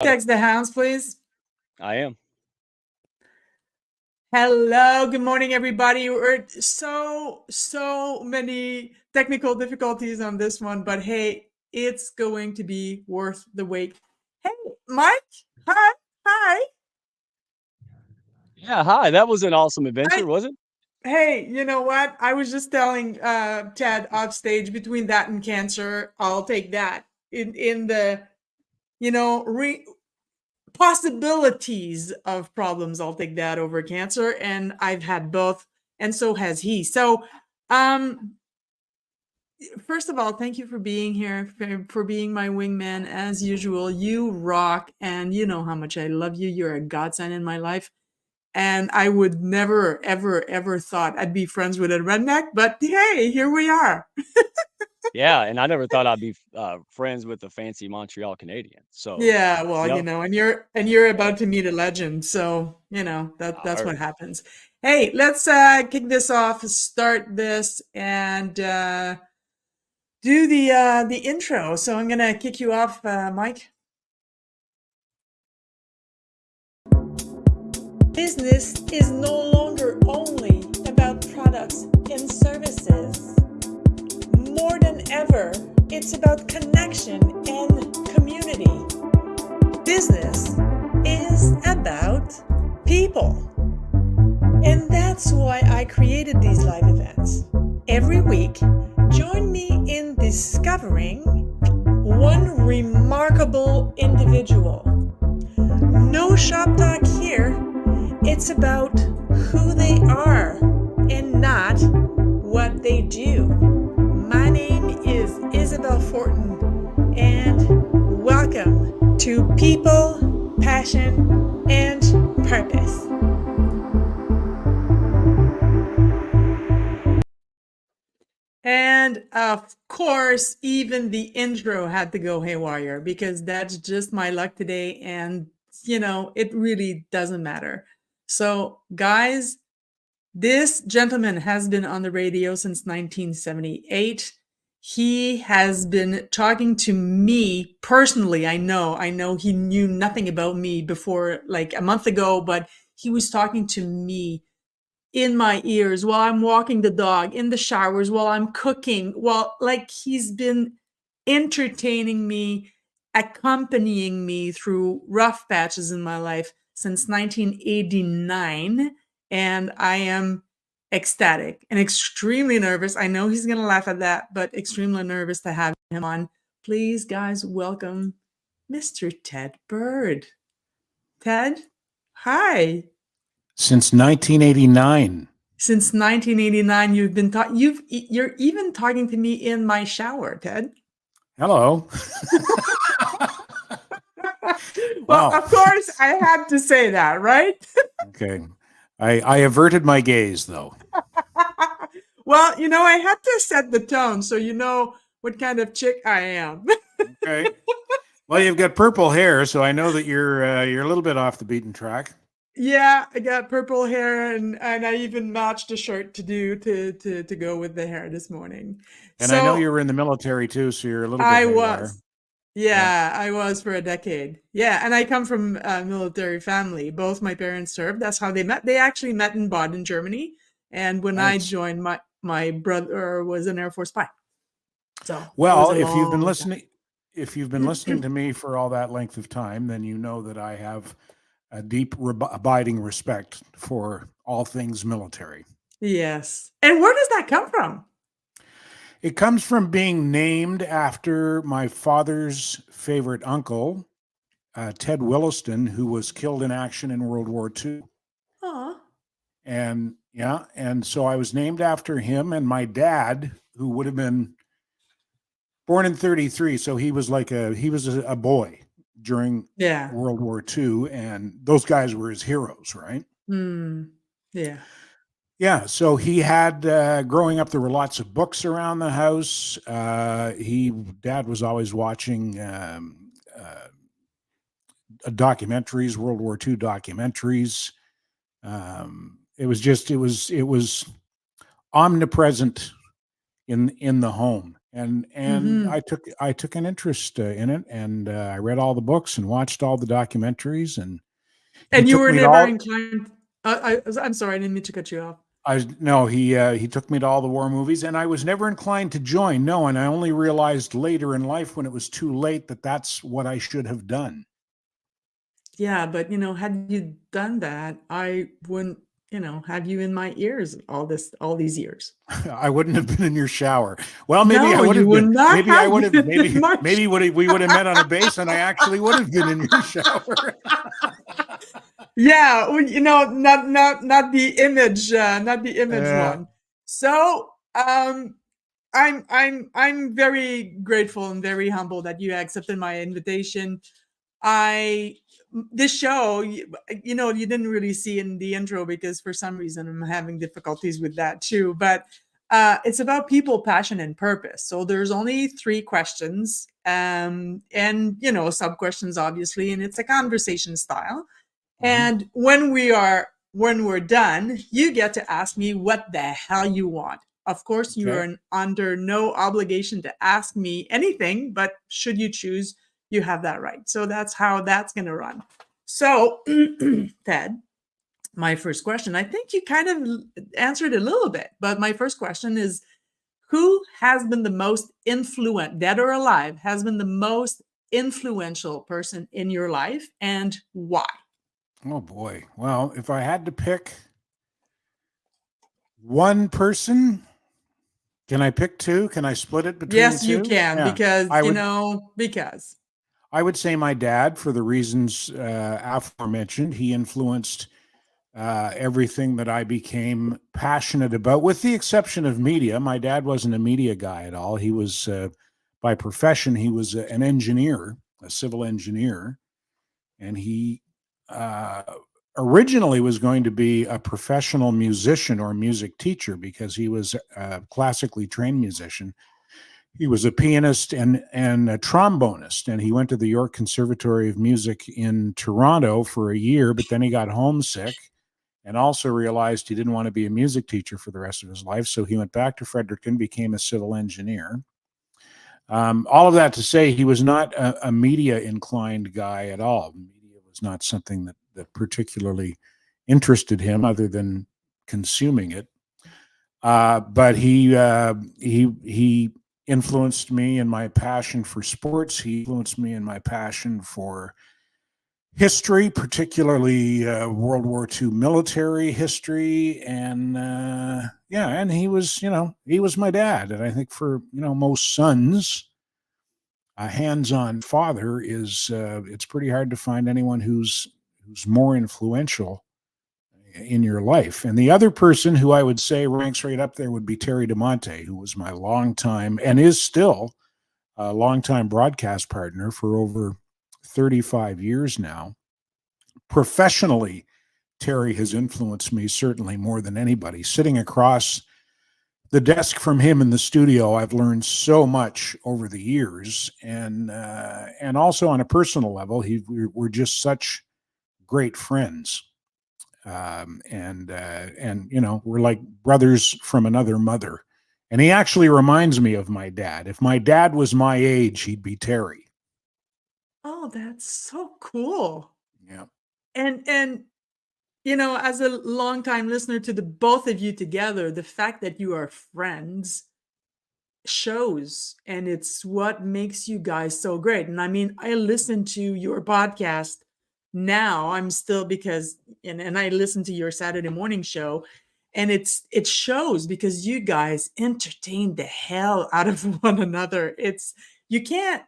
Text the house, please. I am. Hello, good morning, everybody. We're so many technical difficulties on this one, but hey, it's going to be worth the wait. Hey, Mike. Hi. Yeah, hi. That was an awesome adventure, I, was it? hey, you know what? I was just telling Ted off stage, between that and cancer, I'll take that. In the you know re possibilities of problems, I'll take that over cancer, and I've had both, and so has he. So um first of all, thank you for being here, for being my wingman as usual. You rock, and you know how much I love you. You're a godsend in my life, and I would never ever thought I'd be friends with a redneck, but hey, here we are. Yeah, and I never thought I'd be friends with a fancy Montreal Canadian. So, Yeah, well, yep. and you're about to meet a legend, so that's what Or, happens. Hey, let's kick this off, start this, and do the intro. So I'm gonna kick you off, Mike. Business is no longer only about products and services. More than ever, it's about connection and community. Business is about people. And that's why I created these live events. Every week, join me in discovering one remarkable individual. No shop talk here. It's about who they are and not what they do. My name is Isabel Fortin, and welcome to People, Passion, and Purpose. And of course, even the intro had to go haywire, because that's just my luck today. And, it really doesn't matter. So, guys, this gentleman has been on the radio since 1978. He has been talking to me personally. I know he knew nothing about me before, like a month ago, but he was talking to me in my ears while I'm walking the dog, in the showers, while I'm cooking. Well, like, he's been entertaining me, accompanying me through rough patches in my life since 1989. And I am ecstatic and extremely nervous. I know he's going to laugh at that, but extremely nervous to have him on. Please, guys, welcome Mr. Ted Bird. Ted, hi. Since 1989. Since 1989, you're even talking to me in my shower, Ted. Hello. Well, Wow. of course, I had to say that, right? Okay. I averted my gaze, though. Well, I had to set the tone so you know what kind of chick I am. Okay. Well, you've got purple hair, so I know that you're a little bit off the beaten track. Yeah, I got purple hair, and I even matched a shirt to go with the hair this morning. And I know you So were in the military too, so you're a little bit I haywire. was. Yeah, I was for a decade. Yeah, and I come from a military family. Both my parents served. That's how they met. They actually met in Baden, Germany. And when I Nice. joined, my brother was an Air Force spy. So it was Well, a long time. if you've been listening to me for all that length of time, then you know that I have a deep, abiding respect for all things military. Yes. And where does that come from? It comes from being named after my father's favorite uncle, Ted Williston, who was killed in action in World War II. Aw. And yeah, and so I was named after him. And my dad, who would have been born in 33, so he was a boy during Yeah. World War II, and those guys were his heroes, right? Yeah. Yeah, so he had growing up, there were lots of books around the house. Dad was always watching documentaries, World War II documentaries. It was omnipresent in the home. and Mhm. I took an interest in it, and I read all the books and watched all the documentaries, and he And you took were me to never all. inclined. I'm sorry, I didn't mean to cut you off. He took me to all the war movies, and I was never inclined to join. No, and I only realized later in life when it was too late that that's what I should have done. Yeah, but had you done that, I wouldn't, have you in my ears all these years. I wouldn't have been in your shower. Well, maybe I No, would you have would been. not Maybe I have would have. been in my We would have met on a base, and I actually would have been in your shower. Yeah, well, not the image, not the image Uh, one. So, I'm very grateful and very humble that you accepted my invitation. I This show, you didn't really see in the intro because for some reason I'm having difficulties with that too. But it's about people, passion, and purpose. So there's only 3 questions, and sub questions obviously, and it's a conversation style. mhm. And when we're done, you get to ask me what the hell you want. Of course, you Okay. are under no obligation to ask me anything, but should you choose, you have that right. So that's how that's going to run. So, Ted, my first question, I think you kind of answered a little bit, but my first question is, who has been the most influential, dead or alive, has been the most influential person in your life, and why? Oh boy. Well, if I had to pick one person, can I pick two? Can I split it between Yes, you two? can, Yeah, because I would. because. I would say my dad, for the reasons aforementioned. He influenced everything that I became passionate about, with the exception of media. My dad wasn't a media guy at all. He was, by profession, he was an engineer, a civil engineer, and he uh, originally was going to be a professional musician or music teacher because he was a classically trained musician. He was a pianist and a trombonist, and he went to the York Conservatory of Music in Toronto for a year, but then he got homesick and also realized he didn't want to be a music teacher for the rest of his life. So he went back to Fredericton, became a civil engineer. All of that to say, he was not a media inclined guy at all. Media was not something that particularly interested him, other than consuming it. But he influenced me in my passion for sports. He influenced me in my passion for history, particularly World War II military history, and yeah, and he was, he was my dad. And I think for most sons, a hands-on father is it's pretty hard to find anyone who's more influential in your life. And the other person who I would say ranks right up there would be Terry DeMonte, who was my longtime and is still a longtime broadcast partner for over 35 years now. Professionally, Terry has influenced me certainly more than anybody. Sitting across the desk from him in the studio, I've learned so much over the years, and also on a personal level, we're just such great friends, and we're like brothers from another mother. And he actually reminds me of my dad. If my dad was my age, he'd be Terry. Oh, that's so cool. Yeah. And as a longtime listener to the both of you together, the fact that you are friends shows, and it's what makes you guys so great. And I mean, I listen to your podcast now. I'm still because and I listen to your Saturday morning show, and it shows because you guys entertain the hell out of one another. It's you can't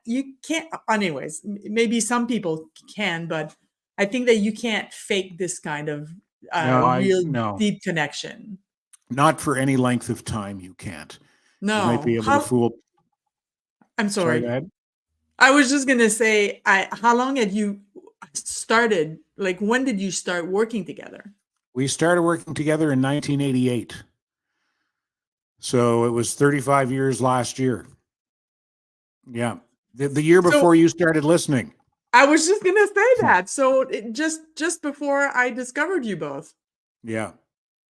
anyways, maybe some people can, but I think that you can't fake this kind of No, I real no, deep connection. not for any length of time. You can't. You might No. be able to How fool. I'm Sorry, go sorry. ahead. I was just gonna say, how long had you started? Like, when did you start working together? We started working together in 1988. So it was 35 years last year. Yeah. The year So before you started listening. I was just gonna say that. So just before I discovered you both, Yeah.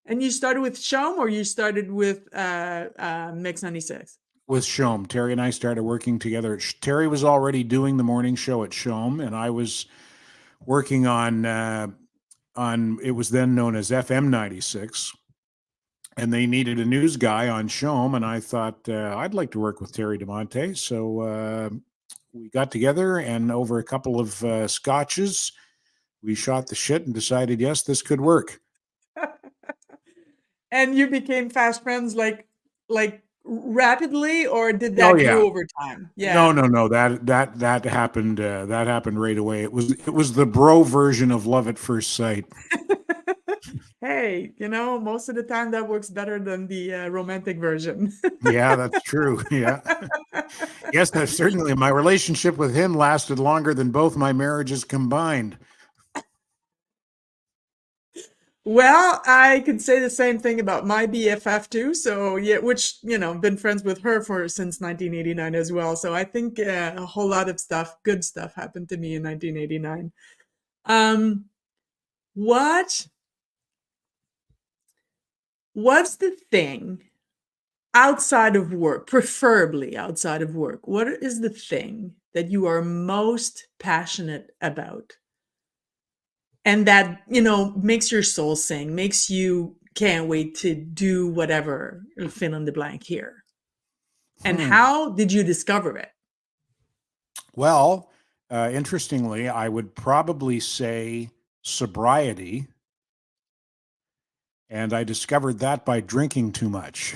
and you started with Shom, or you started with Mix 96? with Shom. Terry and I started working together. Terry was already doing the morning show at Shom, and I was working on it was then known as FM 96, and they needed a news guy on Shom, and I thought I'd like to work with Terry DeMonte. So we got together, and over a couple of scotches, we shot the shit and decided, yes, this could work. And you became fast friends like rapidly, or did Oh that yeah. grow over time? No, Yeah. no. That happened. That happened right away. It was the bro version of love at first sight. Hey, most of the time that works better than the romantic version. Yeah, that's true. Yeah. Yes, that's certainly my relationship with him lasted longer than both my marriages combined. Well, I could say the same thing about my BFF too. So yeah, which been friends with her for since 1989 as well. So I think a whole lot of good stuff happened to me in 1989. Um, what what's the thing outside of work, preferably outside of work? What is the thing that you are most passionate about? And that, makes your soul sing, makes you can't wait to do whatever, fill in the blank here. And how did you discover it? Well, interestingly, I would probably say sobriety. And I discovered that by drinking too much.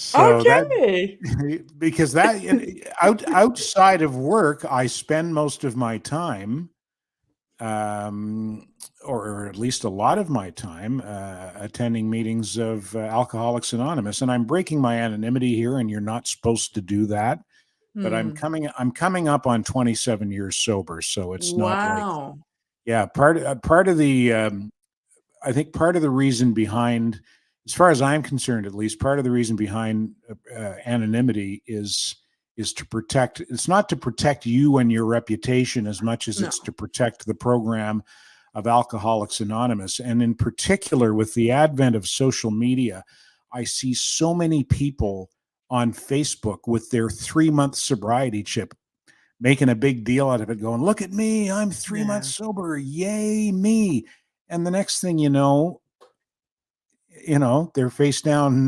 So Okay. because outside of work, I spend most of my time, or at least a lot of my time, attending meetings of Alcoholics Anonymous. And I'm breaking my anonymity here, and you're not supposed to do that. But I'm coming up on 27 years sober, so it's not like, Wow. yeah. Part of the I think part of the reason behind, as far as I'm concerned, at least, part of the reason behind anonymity is to protect. It's not to protect you and your reputation as much as No. it's to protect the program of Alcoholics Anonymous. And in particular, with the advent of social media, I see so many people on Facebook with their 3-month sobriety chip making a big deal out of it, going, look at me, I'm 3 Yeah. months sober, yay me. And the next thing they're face down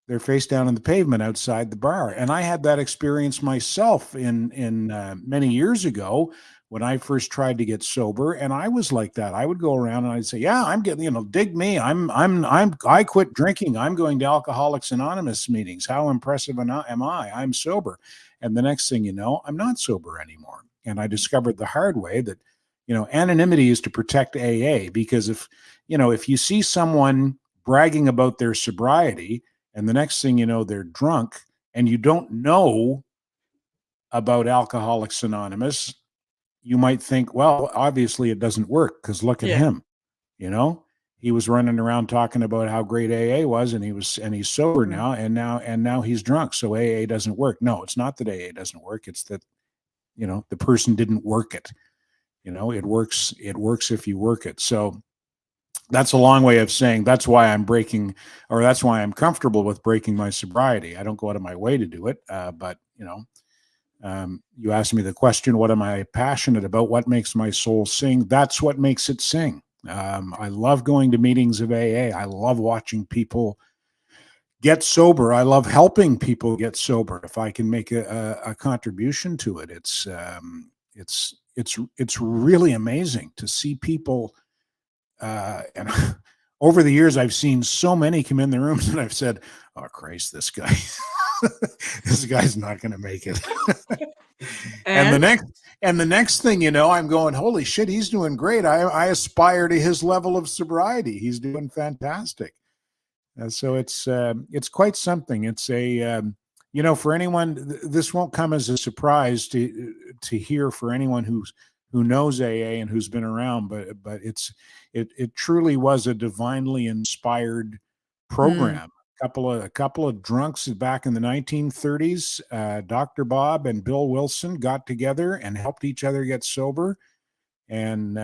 they're face down in the pavement outside the bar. And I had that experience myself in many years ago when I first tried to get sober, and I was like that. I would go around and I'd say, yeah, I'm getting, dig me, I quit drinking, I'm going to Alcoholics Anonymous meetings, how impressive am I, I'm sober. And the next thing you know, I'm not sober anymore. And I discovered the hard way that anonymity is to protect AA, because if you see someone bragging about their sobriety and the next thing you know, they're drunk, and you don't know about Alcoholics Anonymous, you might think, well, obviously it doesn't work because look at Yeah. him. He was running around talking about how great AA was, and he's sober now, and now he's drunk. So AA doesn't work. No, it's not that AA doesn't work. It's that, the person didn't work it. It works if you work it. So that's a long way of saying that's why I'm comfortable with breaking my sobriety. I don't go out of my way to do it. But you asked me the question, what am I passionate about? What makes my soul sing? That's what makes it sing. I love going to meetings of AA. I love watching people get sober. I love helping people get sober. If I can make a contribution to it, it's really amazing to see people. And over the years, I've seen so many come in the rooms, and I've said, "Oh Christ, this guy, this guy's not going to make it." And the next thing you know, I'm going, "Holy shit, he's doing great. I aspire to his level of sobriety. He's doing fantastic." So it's quite something. It's for anyone, this won't come as a surprise to hear for anyone who knows AA and who's been around, but it truly was a divinely inspired program. A couple of drunks back in the 1930s, Dr. Bob and Bill Wilson got together and helped each other get sober, and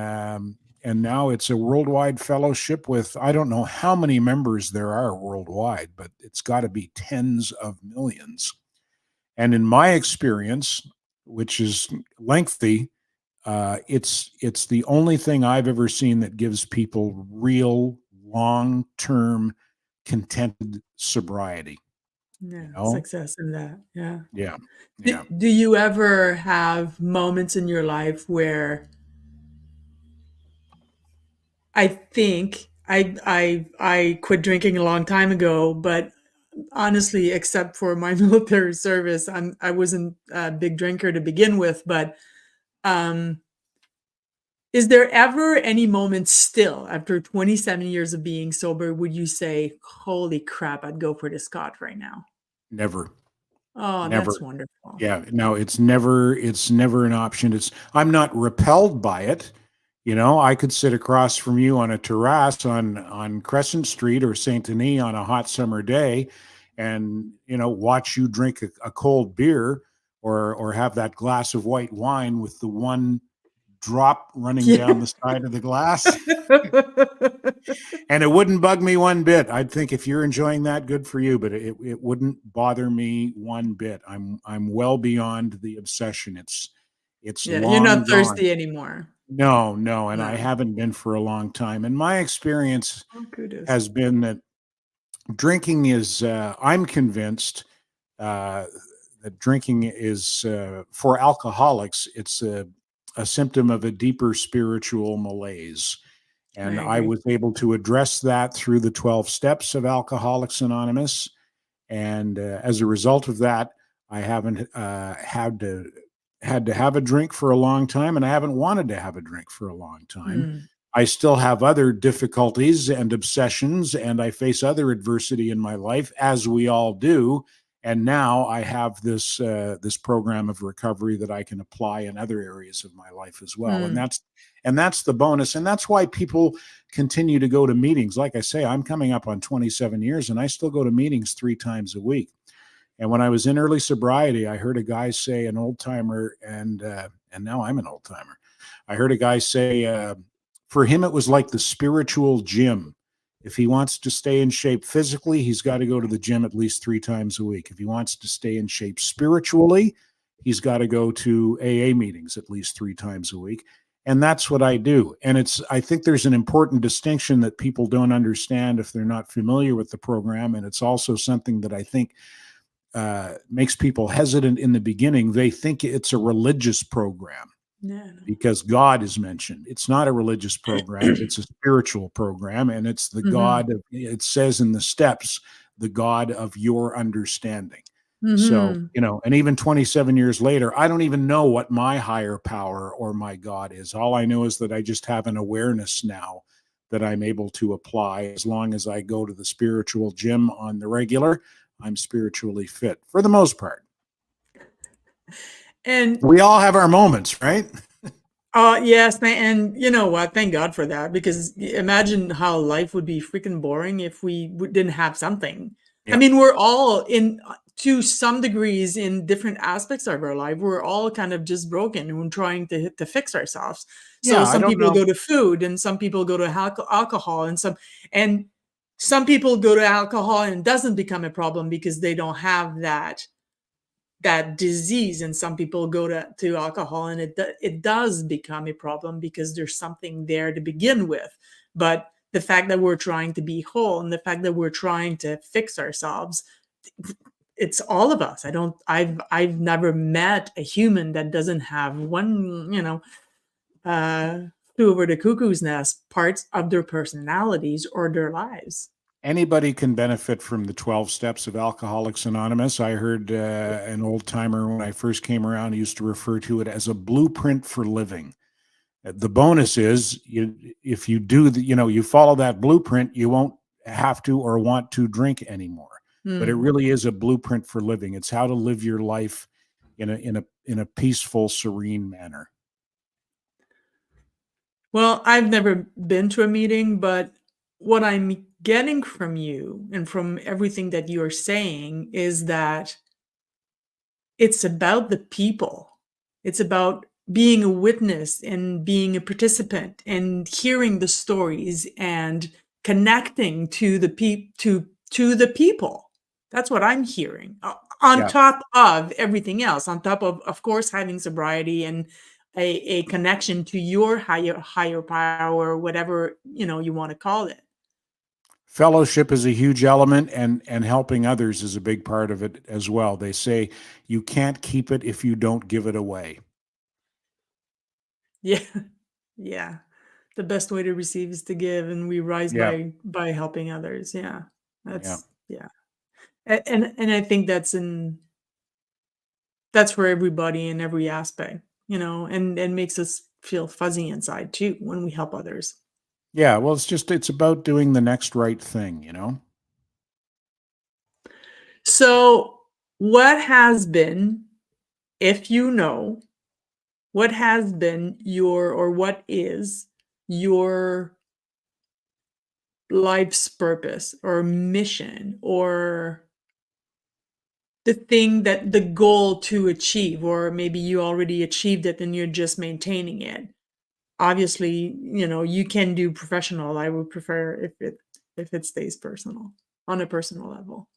and now it's a worldwide fellowship with, I don't know how many members there are worldwide, but it's got to be tens of millions. And in my experience, which is lengthy, it's the only thing I've ever seen that gives people real long-term contented sobriety. Yeah, You know? success in that. Yeah. Yeah, Do, yeah. do you ever have moments in your life where I think I quit drinking a long time ago, but honestly, except for my military service, I wasn't a big drinker to begin with. But um, is there ever any moment still after 27 years of being sober would you say, "Holy crap, I'd go for the Scott right now"? Never, Oh, never. that's wonderful. Yeah, no, it's never an option. I'm not repelled by it. You know, I could sit across from you on a terrace on Crescent Street or Saint Denis on a hot summer day, and watch you drink a cold beer or have that glass of white wine with the one drop running down Yeah. the side of the glass. And it wouldn't bug me one bit. I'd think if you're enjoying that, good for you, but it wouldn't bother me one bit. I'm well beyond the obsession. It's Yeah, you're long not gone. thirsty anymore. No, no, and I No. haven't been for a long time. And my experience Oh, kudos. has been that drinking is. I'm convinced uh, that drinking is for alcoholics. It's a symptom of a deeper spiritual malaise. I And I agree. was able to address that through the 12 steps of Alcoholics Anonymous. And as a result of that, I haven't had to have a drink for a long time, and I haven't wanted to have a drink for a long time. Mm, I still have other difficulties and obsessions, and I face other adversity in my life, as we all do. And now I have this program of recovery that I can apply in other areas of my life as well. And mm, that's the bonus, and that's why people continue to go to meetings. Like I say, I'm coming up on 27 years, and I still go to meetings 3 times a week. And when I was in early sobriety, I heard a guy say, an old timer, and now I'm an old timer. I heard a guy say, for him it was like the spiritual gym. If he wants to stay in shape physically, he's got to go to the gym at least 3 times a week. If he wants to stay in shape spiritually, he's got to go to AA meetings at least 3 times a week. And that's what I do. And I think there's an important distinction that people don't understand if they're not familiar with the program. And it's also something that I think makes people hesitant in the beginning. They think it's a religious program yeah, because God is mentioned. It's not a religious program, it's a spiritual program. And it's the mhm, God of, it says in the steps, the God of your understanding. So, mhm. and even 27 years later, I don't even know what my higher power or my God is. All I know is that I just have an awareness now that I'm able to apply. As long as I go to the spiritual gym on the regular, I'm spiritually fit for the most part. And We all have our moments, right? yes, and you know what? Thank God for that because imagine how life would be freaking boring if we didn't have something. I Yeah. mean, we're all in to some degrees in different aspects of our life. We're all kind of just broken and we're trying to fix ourselves. So Yeah. I some don't people know. go to food and some people go to alcohol and some people go to alcohol and it doesn't become a problem because they don't have that disease, and some people go to alcohol and it does become a problem because there's something there to begin with. But the fact that we're trying to be whole and the fact that we're trying to fix ourselves, it's all of us. I've never met a human that doesn't have one, uh flew over the cuckoo's nest parts of their personalities or their lives. Anybody can benefit from the 12 steps of Alcoholics Anonymous. I heard an old timer when I first came around used to refer to it as a blueprint for living. The bonus is if you do you follow that blueprint, you won't have to or want to drink anymore. But it Hmm. really is a blueprint for living. It's how to live your life in a peaceful, serene manner. Well, I've never been to a meeting, but what I'm getting from you and from everything that you're saying is that it's about the people. It's about being a witness and being a participant and hearing the stories and connecting to the people. That's what I'm hearing. On Yeah. top of everything else, on top of course, having sobriety and a connection to your higher power, whatever you want to call it. Fellowship is a huge element, and helping others is a big part of it as well. They say you can't keep it if you don't give it away. Yeah, yeah. The best way to receive is to give, and we rise Yeah. by helping others. Yeah, Yeah. yeah. And I think that's for everybody in every aspect, and makes us feel fuzzy inside too when we help others. Yeah. Well, it's about doing the next right thing, you know? So, what has been, if what has been or what is your life's purpose or mission or the goal to achieve, or maybe you already achieved it and you're just maintaining it? Obviously, you can do professional. I would prefer if it stays personal, on a personal level.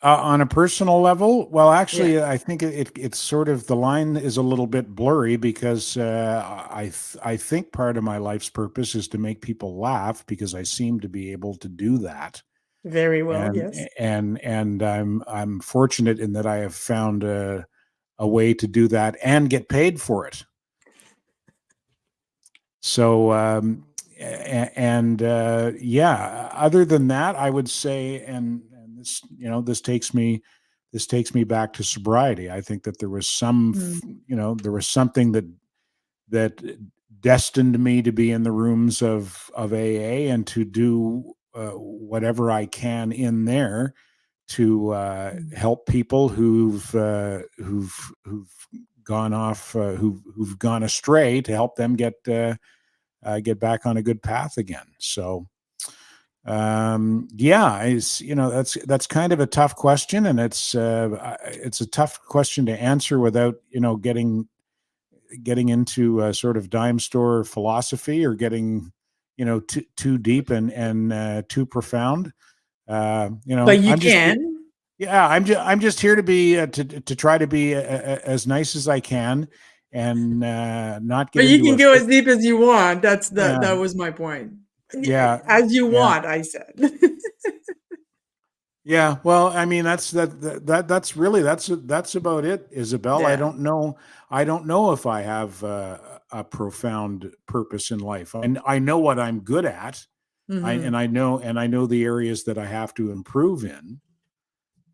On a personal level, well, Yeah, actually, I think it's sort of, the line is a little bit blurry because I think part of my life's purpose is to make people laugh, because I seem to be able to do that, very well. and Yes. I'm fortunate in that I have found a way to do that and get paid for it. So yeah, other than that, I would say, and this, this takes me back to sobriety. I think that there was Mm. there was something that destined me to be in the rooms of AA and to do whatever I can in there to Mm. help people who've gone off, who've gone astray, to help them get back on a good path again. So yeah, that's kind of a tough question, and it's a tough question to answer without getting into sort of dime store philosophy, or getting too deep and too profound. But you I'm just can. yeah, I'm just here to be to try to be as nice as I can, and not get But you into can a go as deep as you want. yeah, That was my point. yeah, As you yeah. want, I said. Yeah, well, I mean, that's really, that's about it, Isabel. I Yeah. don't know. I don't know if I have a profound purpose in life. And I know what I'm good at. Hmm. I know the areas that I have to improve in.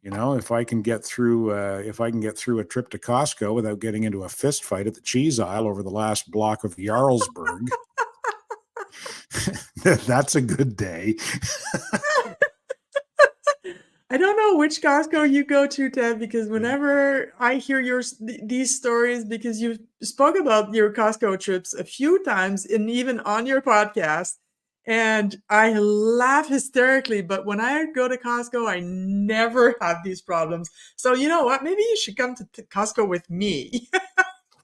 If I can get through a trip to Costco without getting into a fist fight at the cheese aisle over the last block of Jarlsberg, that's a good day. I don't know which Costco you go to, Ted, because whenever I hear these stories, because you spoke about your Costco trips a few times, and even on your podcast, and I laugh hysterically. But when I go to Costco, I never have these problems. So you know what? Maybe you should come to Costco with me.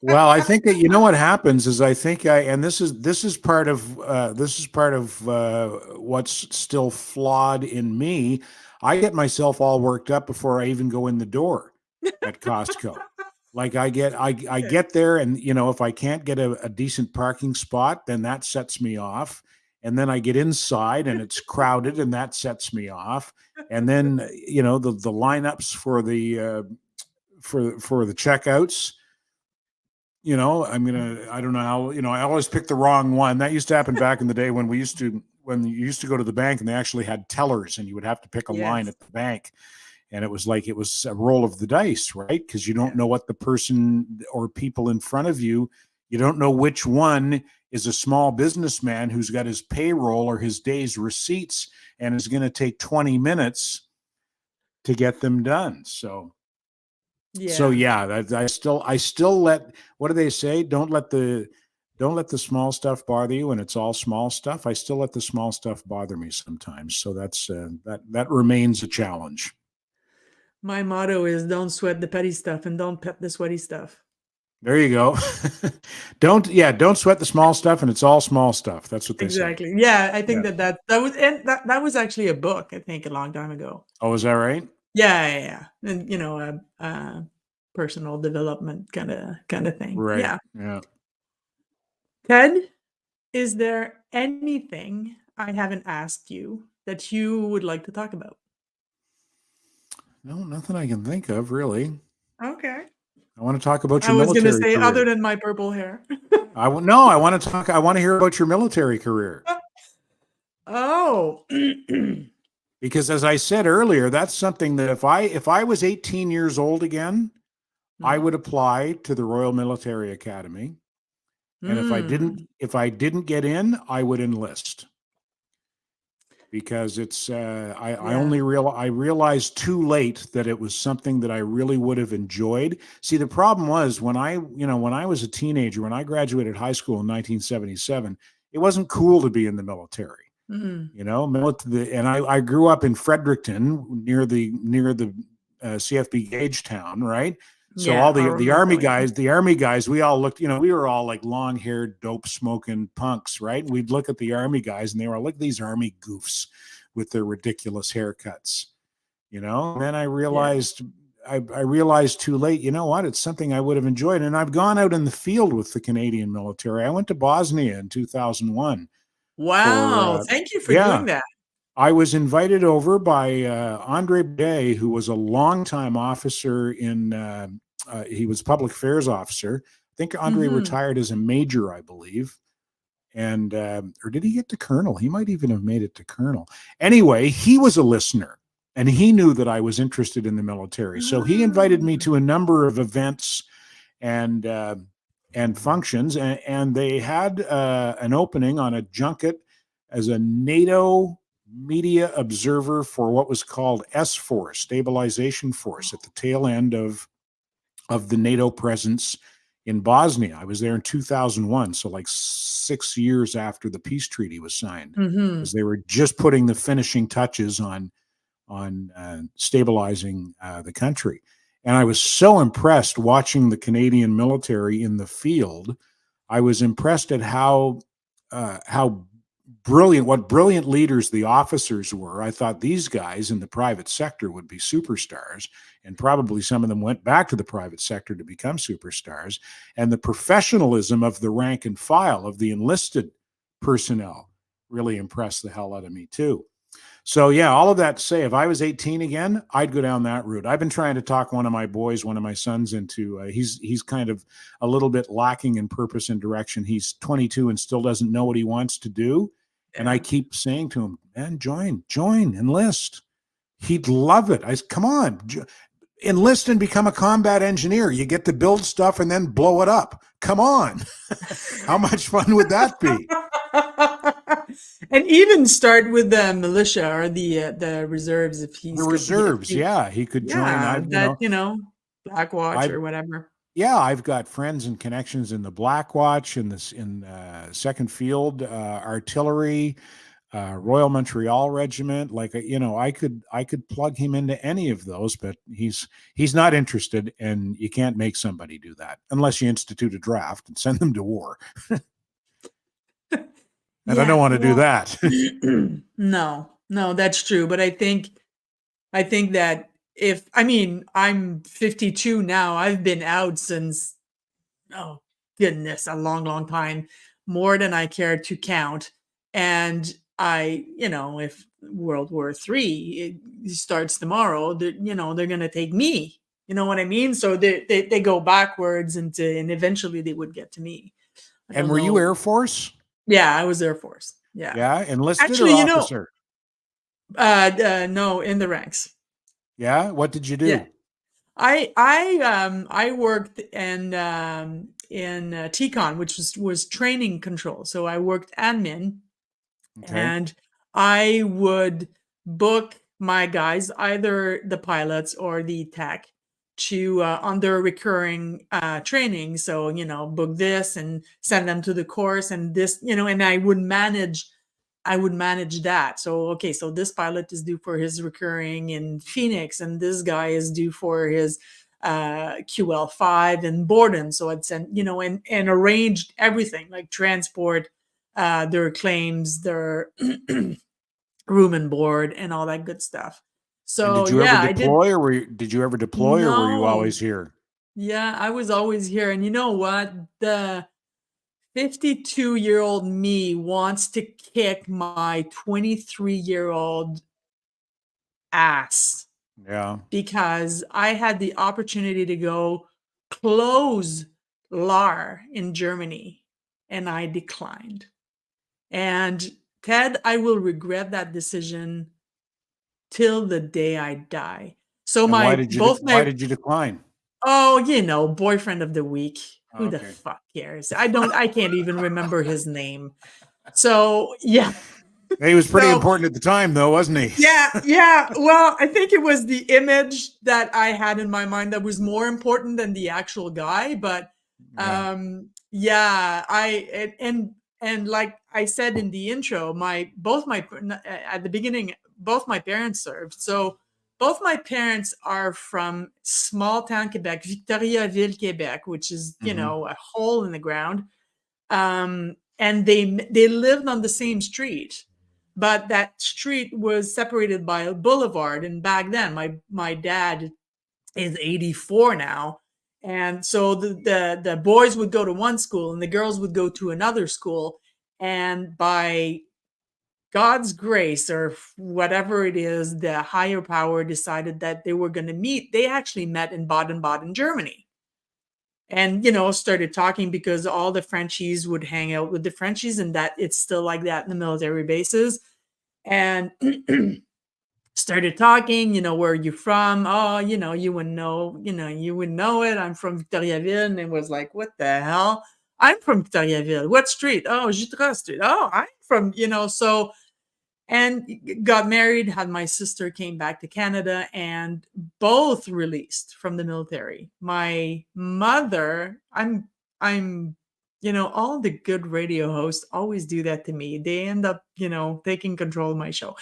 Well, I think that, what happens is, I think and this is part of what's still flawed in me. I get myself all worked up before I even go in the door at Costco. Like, I Okay. get there, and if I can't get a decent parking spot, then that sets me off. And then I get inside and it's crowded, and that sets me off. And then the lineups for the for the checkouts. I don't know how, I always pick the wrong one. That used to happen back in the day when you used to go to the bank and they actually had tellers, and you would have to pick a line Yes. at the bank. And it was like, it was a roll of the dice, right? Because you don't Yeah. know what the person or people in front of you don't know which one is a small businessman who's got his payroll or his day's receipts and is going to take 20 minutes to get them done. So Yeah. yeah, I still let, what do they say? Don't let the small stuff bother you, and it's all small stuff. I still let the small stuff bother me sometimes. So that remains a challenge. My motto is don't sweat the petty stuff and don't pet the sweaty stuff. There you go. Don't sweat the small stuff, and it's all small stuff. That's what they say. Exactly. Yeah, I think Yeah. that was actually a book, I think, a long time ago. Oh, is that right? Yeah. And personal development kind of thing. Right. Yeah. Yeah. Ted, is there anything I haven't asked you that you would like to talk about? No, nothing I can think of really. Okay. I want to talk about I your was gonna military say other career. than my purple hair. No, I want to talk. I want to hear about your military career Oh. because, as I said earlier, that's something that if I was 18 years old again, I would Mhm. apply to the Royal Military Academy, and Mm. if I didn't get in, I would enlist because Yeah. I realized too late that it was something that I really would have enjoyed. See, the problem was when I was a teenager, when I graduated high school in 1977, it wasn't cool to be in the military. Mm. And I grew up in Fredericton near the CFB Gagetown, right? So Yeah, all I the remember. army guys, we all looked, we were all like long haired, dope smoking punks, right? And we'd look at the army guys and they were like, look at these army goofs with their ridiculous haircuts, And then Yeah. I realized too late, you know what? It's something I would have enjoyed. And I've gone out in the field with the Canadian military. I went to Bosnia in 2001 for, Wow, thank you for yeah, doing that. I was invited over by Andre Day, who was a longtime officer he was public affairs officer. I think Andre Mhm. retired as a major, I believe. And, or did he get to colonel? He might even have made it to colonel. Anyway, he was a listener and he knew that I was interested in the military. So he invited me Ah. to a number of events and, uh, and functions. And they had an opening on a junket as a NATO media observer for what was called S-Force, Stabilization Force, at the tail end of the NATO presence in Bosnia. I was there in 2001, so like 6 years after the peace treaty was signed, because Mhm. they were just putting the finishing touches on stabilizing the country. And I was so impressed watching the Canadian military in the field. I was impressed at how what brilliant leaders the officers were. I thought these guys in the private sector would be superstars, and probably some of them went back to the private sector to become superstars. And the professionalism of the rank and file of the enlisted personnel really impressed the hell out of me too. So yeah, all of that to say, if I was 18 again, I'd go down that route. I've been trying to talk one of my sons into. He's kind of a little bit lacking in purpose and direction. He's 22 and still doesn't know what he wants to do. And I Yeah. keep saying to him, "Man, join, enlist. He'd love it." Come on, enlist and become a combat engineer. You get to build stuff and then blow it up. Come on, how much fun would that be? And even start with the militia or the reserves if The he's got if reserves, he yeah, he could join. yeah, that, Black Watch I've or whatever. Yeah, I've got friends and connections in the Black Watch, in Second Field Artillery, Royal Montreal Regiment. Like I could plug him into any of those, but he's not interested, and you can't make somebody do that unless you institute a draft and send them to war. And I don't Yeah, want to do well, that. no, that's true. But I think that if I mean I'm 52 now. I've been out since, oh goodness, a long, long time, more than I care to count. And if World War III starts tomorrow, they're gonna take me. You know what I mean? So they go backwards and eventually they would get to me. I And don't were you know. Air Force? Yeah, I was Air Force. Yeah. Yeah, enlisted or Actually, officer? no, in the ranks. Yeah, what did you Yeah. do? I worked in TCON, which was training control. So I worked admin, Okay. and I would book my guys, either the pilots or the tech, to on their recurring training. So book this and send them to the course, and this, and I would manage that. So, okay, so this pilot is due for his recurring in Phoenix, and this guy is due for his QL5 in Borden. So I'd send, and arranged everything like transport, their claims, their room and board, and all that good stuff. And So did you ever yeah, I did. deploy, or did you ever deploy, or were you No, always here? yeah, I was always here. And you know what? The 52-year-old me wants to kick my 23-year-old ass Yeah. because I had the opportunity to go close LAR in Germany and I declined. And Ted, I will regret that decision till the day I die. So And my both why my did you decline? boyfriend of the week. Who the Okay. fuck cares? I can't even remember his name. So yeah. He was pretty So important at the time, though, wasn't he? yeah. Well, I think it was the image that I had in my mind that was more important than the actual guy. But Yeah. yeah, and like I said in the intro, at the beginning, both my parents served. So both my parents are from small town Quebec, Victoriaville, Quebec, which is Hmm. a hole in the ground. And they lived on the same street, but that street was separated by a boulevard. And back then, my dad is 84 now, and so the boys would go to one school and the girls would go to another school. And by God's grace or whatever it is, the higher power decided that they were going to meet. They actually met in Baden-Baden, Germany, and started talking because all the Frenchies would hang out with the Frenchies, and that it's still like that in the military bases. And started talking, where are you from? Oh, you wouldn't know it. I'm from Victoriaville. And it was like, what the hell? I'm from Victoriaville. What street? Oh, Jutras Street. Oh, I'm from, so, and got married, had my sister, came back to Canada, and both released from the military. My mother, I'm all the good radio hosts always do that to me. They end up taking control of my show.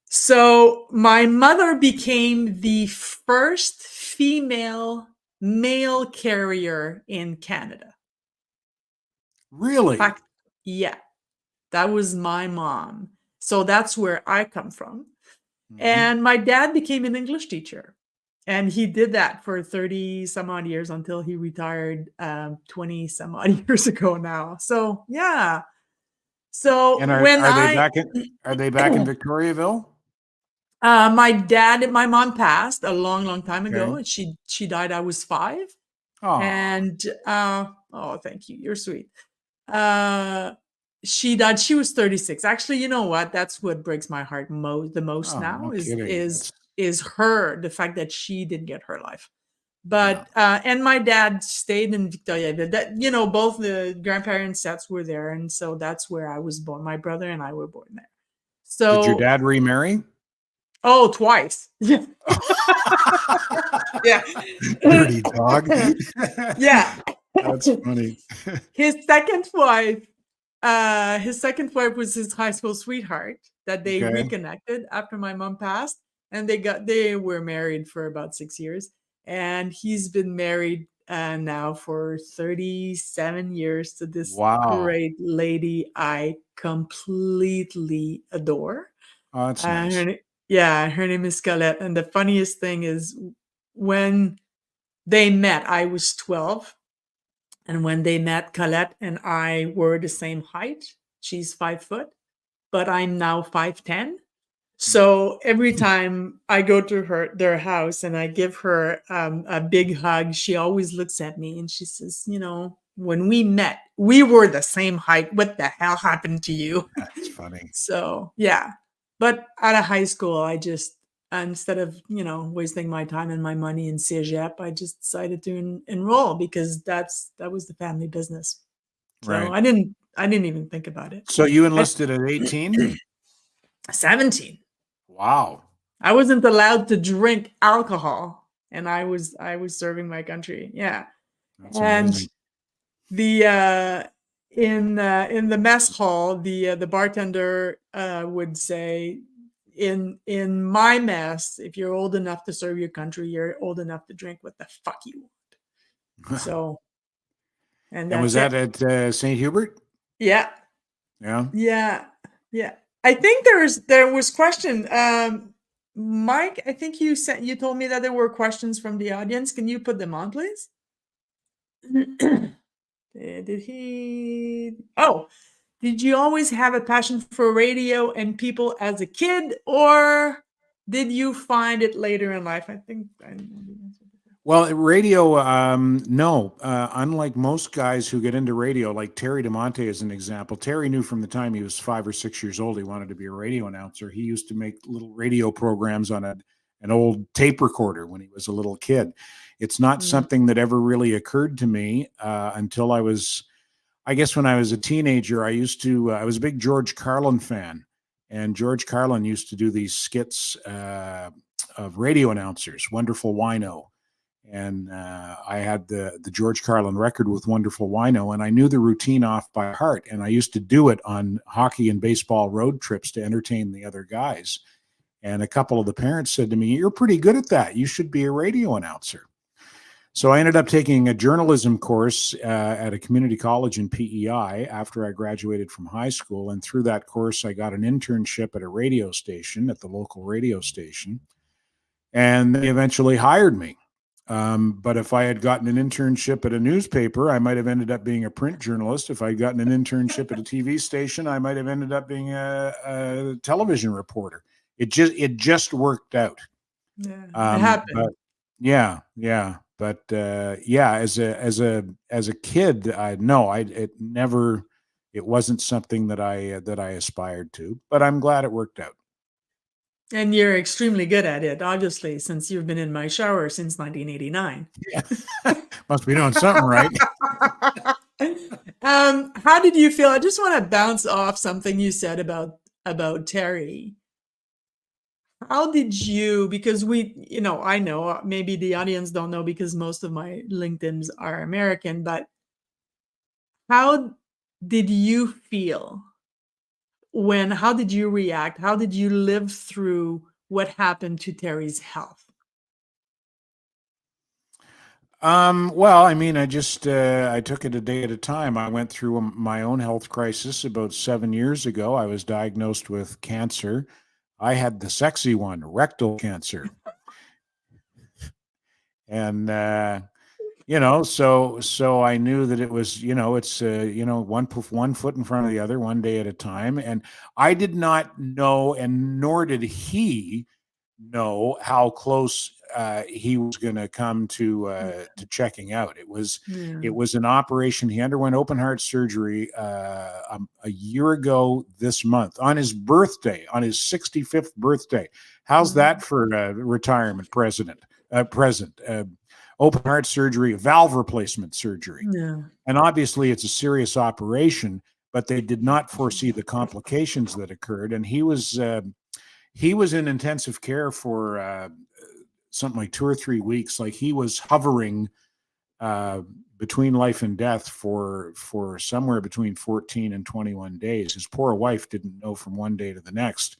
So my mother became the first female mail carrier in Canada. Really? Fact, yeah, that was my mom. So that's where I come from. Hmm. And my dad became an English teacher. And he did that for 30 some odd years until he retired 20 some odd years ago now. So, yeah. So And when are they back in Victoriaville? my mom passed a long, long time ago. Okay. And she died. I was 5. Oh, And oh, thank you. You're sweet. Uh, she died. She was 36. Actually, you know what? That's what breaks my heart the most oh, now no is kidding. is is her the fact that she didn't get her life. Yeah, But and my dad stayed in Victoria. That both the grandparents' sets were there, and so that's where I was born. My brother and I were born there. did your So dad remarry? oh, twice. Yeah. Yeah. Dirty dog. Yeah. That's funny. His second wife, was his high school sweetheart that they Okay. reconnected after my mom passed, and they were married for about 6 years, and he's been married now for 37 years to this Wow. great lady I completely adore. Oh, that's nice. Yeah, her name is Colette, and the funniest thing is when they met, I was 12. And when they met, Colette and I were the same height. She's 5 foot, but I'm now 5'10". Hmm. So every time I go to their house and I give her a big hug, she always looks at me and she says, when we met, we were the same height. What the hell happened to you? That's funny. So yeah. But out of high school, I just instead of wasting my time and my money in CEGEP, I just decided to enroll because that was the family business. So Right. I didn't even think about it. So you At enlisted at 18? 17, Wow. I wasn't allowed to drink alcohol, and I was serving my country. Yeah, That's and amazing. the in the mess hall, the bartender would say, in my mess, if you're old enough to serve your country, you're old enough to drink what the fuck you want. So, and And was that's that it. at St. Hubert? Yeah, Yeah. yeah, yeah. I think there was question. Mike, I think you told me that there were questions from the audience. Can you put them on, please? Did he? Oh, did you always have a passion for radio and people as a kid, or did you find it later in life? I think I know the answer to that. Well, radio, no. Unlike most guys who get into radio, like Terry DeMonte is an example. Terry knew from the time he was 5 or 6 years old he wanted to be a radio announcer. He used to make little radio programs on an old tape recorder when he was a little kid. It's not something that ever really occurred to me until I guess when I was a teenager. I was a big George Carlin fan. And George Carlin used to do these skits of radio announcers, Wonderful Wino. And I had the George Carlin record with Wonderful Wino, and I knew the routine off by heart. And I used to do it on hockey and baseball road trips to entertain the other guys. And a couple of the parents said to me, "You're pretty good at that. You should be a radio announcer." So I ended up taking a journalism course at a community college in PEI after I graduated from high school. And through that course, I got an internship at a radio station, at the local radio station. And they eventually hired me. But if I had gotten an internship at a newspaper, I might have ended up being a print journalist. If I'd gotten an internship at a TV station, I might have ended up being a television reporter. It just worked out. Yeah, it happened. But yeah. But yeah, as a kid, it wasn't something that I aspired to. But I'm glad it worked out. And you're extremely good at it, obviously, since you've been in my shower since 1989. Yeah. Must be doing something right. How did you feel? I just want to bounce off something you said about Terry. How did you, because I know maybe the audience don't know because most of my LinkedIn's are American, but how did you feel how did you react? How did you live through what happened to Terry's health? Well, I mean, I took it a day at a time. I went through my own health crisis about 7 years ago. I was diagnosed with cancer. I had the sexy one, rectal cancer. And, so I knew that it was, it's, one foot in front of the other, one day at a time. And I did not know, and nor did he know how close he was going to come to checking out. It was an operation. He underwent open heart surgery a year ago this month on his birthday, on his 65th birthday. How's that for a retirement present? Open heart surgery, valve replacement surgery. Yeah. And obviously it's a serious operation, but they did not foresee the complications that occurred. And he was in intensive care for something like 2 or 3 weeks. Like, he was hovering between life and death for somewhere between 14 and 21 days. His poor wife didn't know from one day to the next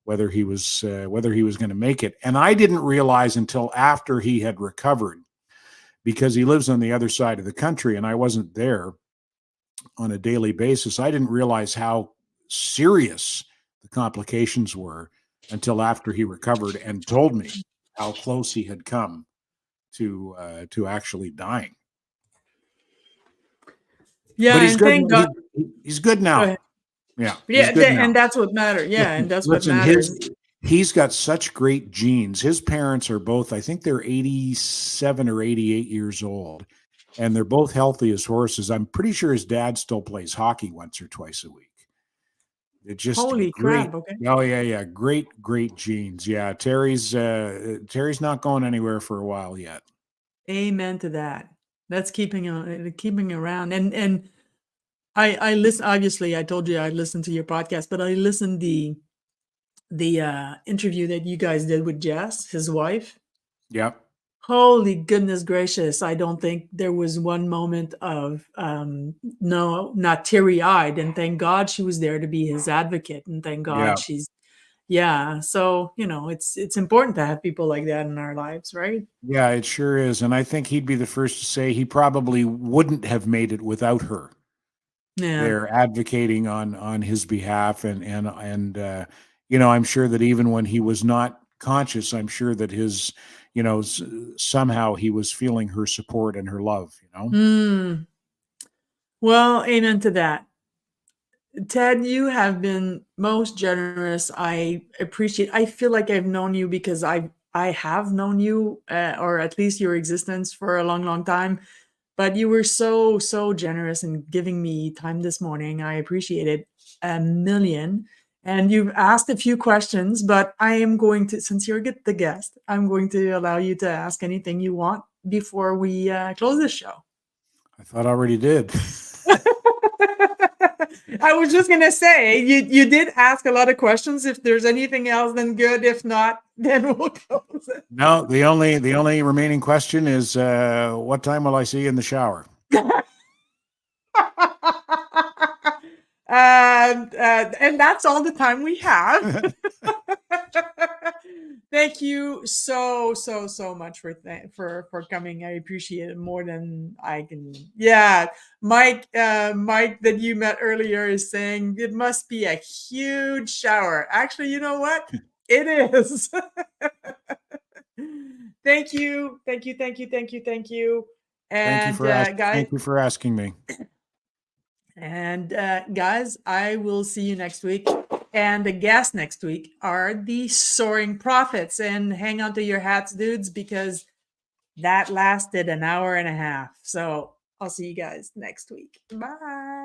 whether he was going to make it. And I didn't realize until after he had recovered, because he lives on the other side of the country and I wasn't there on a daily basis. I didn't realize how serious the complications were until after he recovered and told me how close he had come to actually dying. Yeah, but he's and good. thank God. He's good now. Yeah, Yeah, and that's what matters. Yeah, and that's what matters. He's got such great genes. His parents are both, I think they're 87 or 88 years old, and they're both healthy as horses. I'm pretty sure his dad still plays hockey once or twice a week. It's just Holy great. Crap, okay. Oh yeah. Great genes. Yeah. Terry's not going anywhere for a while yet. Amen to that. That's keeping around. And I listen, obviously I told you I listened to your podcast, but I listened the interview that you guys did with Jess, his wife. Yep. Holy goodness gracious. I don't think there was one moment of no, not teary-eyed. And thank God she was there to be his advocate. And thank God she's, Yeah. So, it's important to have people like that in our lives, right? Yeah, it sure is. And I think he'd be the first to say he probably wouldn't have made it without her. Yeah. They're advocating on his behalf, and I'm sure that even when he was not conscious, I'm sure that his, somehow he was feeling her support and her love. Hmm. Well, amen to that. Ted, you have been most generous. I appreciate. I feel like I've known you because I have known you, or at least your existence for a long, long time. But you were so generous in giving me time this morning. I appreciate it a million. And you've asked a few questions, but I am going to, since you're the guest, I'm going to allow you to ask anything you want before we close this show. I thought I already did. I was just gonna say you did ask a lot of questions. If there's anything else, then good. If not, then we'll close it. No, the only remaining question is what time will I see you in the shower? And that's all the time we have. Thank you so much for coming. I appreciate it more than I can. Yeah, Mike that you met earlier is saying it must be a huge shower. Actually, you know what? It is. Thank you. Thank you And for asking. guys, Thank you for asking me. and guys, I will see you next week. And the guests next week are the Soaring Prophets. And hang on to your hats, dudes, because that lasted an hour and a half. So I'll see you guys next week. Bye.